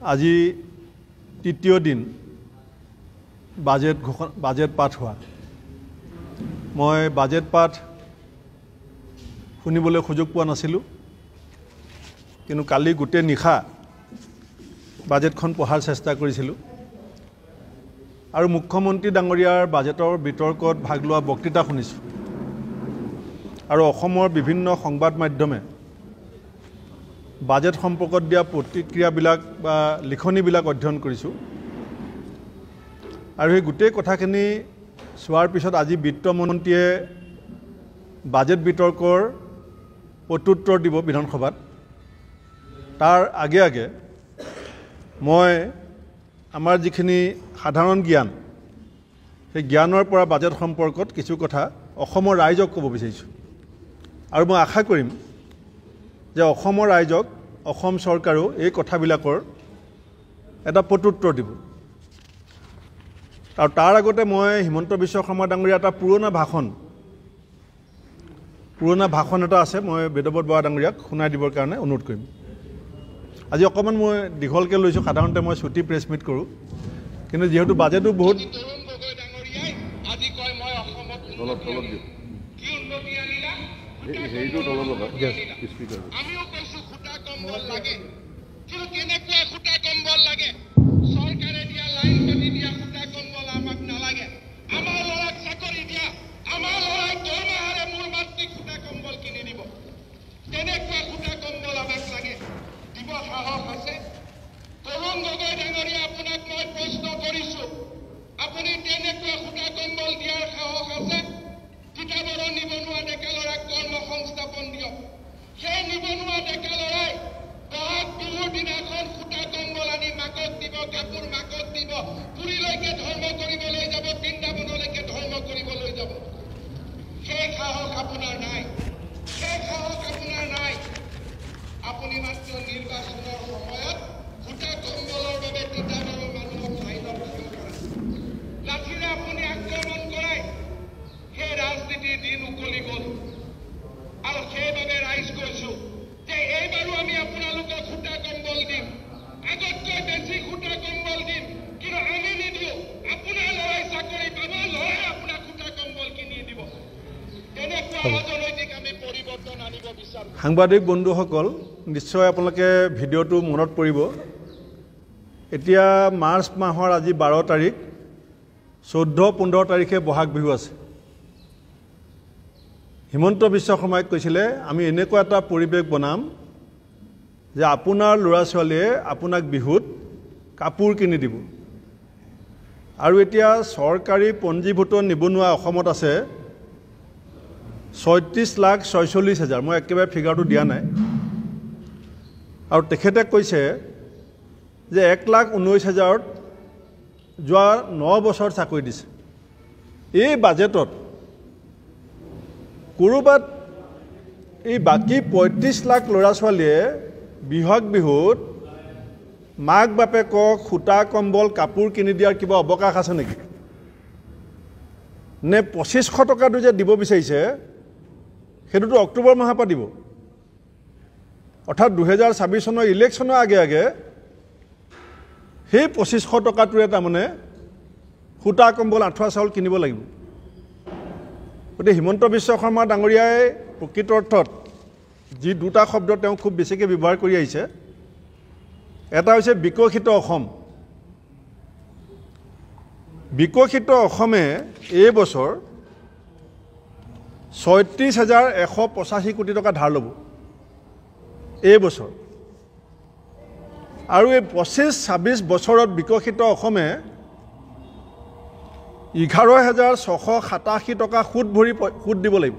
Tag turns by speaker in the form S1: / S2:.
S1: আজি তৃতীয় দিন বাজেট পাঠ হোৱা মই বাজেট পাঠ শুনিবলৈ সুযোগ পোৱা নাছিলোঁ কিন্তু কালি গোটেই নিশা বাজেটখন পঢ়াৰ চেষ্টা কৰিছিলোঁ আৰু মুখ্যমন্ত্ৰী ডাঙৰীয়াৰ বাজেটৰ বিতৰ্কত ভাগ লোৱা বক্তৃতা শুনিছোঁ আৰু অসমৰ বিভিন্ন সংবাদ মাধ্যমে বাজেট সম্পৰ্কত দিয়া প্ৰতিক্ৰিয়াবিলাক বা লিখনিবিলাক অধ্যয়ন কৰিছোঁ আৰু এই গোটেই কথাখিনি চোৱাৰ পিছত আজি বিত্তমন্ত্ৰীয়ে বাজেট বিতৰ্কৰ প্ৰত্যুত্তৰ দিব বিধানসভাত তাৰ আগে আগে মই আমাৰ যিখিনি সাধাৰণ জ্ঞান সেই জ্ঞানৰ পৰা বাজেট সম্পৰ্কত কিছু কথা অসমৰ ৰাইজক ক'ব বিচাৰিছোঁ আৰু মই আশা কৰিম যে অসমৰ ৰাইজক অসম চৰকাৰেও এই কথাবিলাকৰ এটা প্ৰত্যুত্তৰ দিব আৰু তাৰ আগতে মই হিমন্ত বিশ্ব শৰ্মা ডাঙৰীয়া এটা পুৰণা ভাষণ এটা আছে মই বেদব্ৰত বৰা ডাঙৰীয়াক শুনাই দিবৰ কাৰণে অনুৰোধ কৰিম আজি অকণমান মই দীঘলকৈ লৈছোঁ সাধাৰণতে মই ছুটি প্ৰেছ মিট কৰোঁ কিন্তু যিহেতু বাজেটো বহুত সাংবাদিক বন্ধুসকল নিশ্চয় আপোনালোকে ভিডিঅ'টো মনত পৰিব এতিয়া মাৰ্চ মাহৰ আজি 12 তাৰিখ 14-15 তাৰিখে বহাগ বিহু আছে হিমন্ত বিশ্ব শৰ্মাই কৈছিলে আমি এনেকুৱা এটা পৰিৱেশ বনাম যে আপোনাৰ ল'ৰা ছোৱালীয়ে আপোনাক বিহুত কাপোৰ কিনি দিব আৰু এতিয়া চৰকাৰী পঞ্জীভূত নিবনুৱা অসমত আছে 36,46,000 মই একেবাৰে ফিগাৰটো দিয়া নাই আৰু তেখেতে কৈছে যে 1,19,000ত যোৱা 9 বছৰ চাকৰি দিছে এই বাজেটত ক'ৰবাত এই বাকী 35 লাখ ল'ৰা ছোৱালীয়ে বিহগ বিহুত মাক বাপেকক খুটা কম্বল কাপোৰ কিনি দিয়াৰ কিবা অৱকাশ আছে নেকি নে 2500 টকাটো যে দিব বিচাৰিছে সেইটোতো অক্টোবৰ মাহৰ পৰা দিব অৰ্থাৎ 2026 চনৰ ইলেকশ্যনৰ আগে আগে সেই 2500 টকাটোৰে তাৰমানে খুটা কম্বল আঁঠুৱা চাউল কিনিব লাগিব গতিকে হিমন্ত বিশ্ব শৰ্মা ডাঙৰীয়াই প্ৰকৃত অৰ্থত যি দুটা শব্দ তেওঁ খুব বেছিকৈ ব্যৱহাৰ কৰি আহিছে এটা হৈছে বিকশিত অসম বিকশিত অসমে এই বছৰ 36,185 কোটি টকা ধাৰ ল'ব এই বছৰ আৰু এই 25-26 বছৰত বিকশিত অসমে 11,687 টকা সুদ দিব লাগিব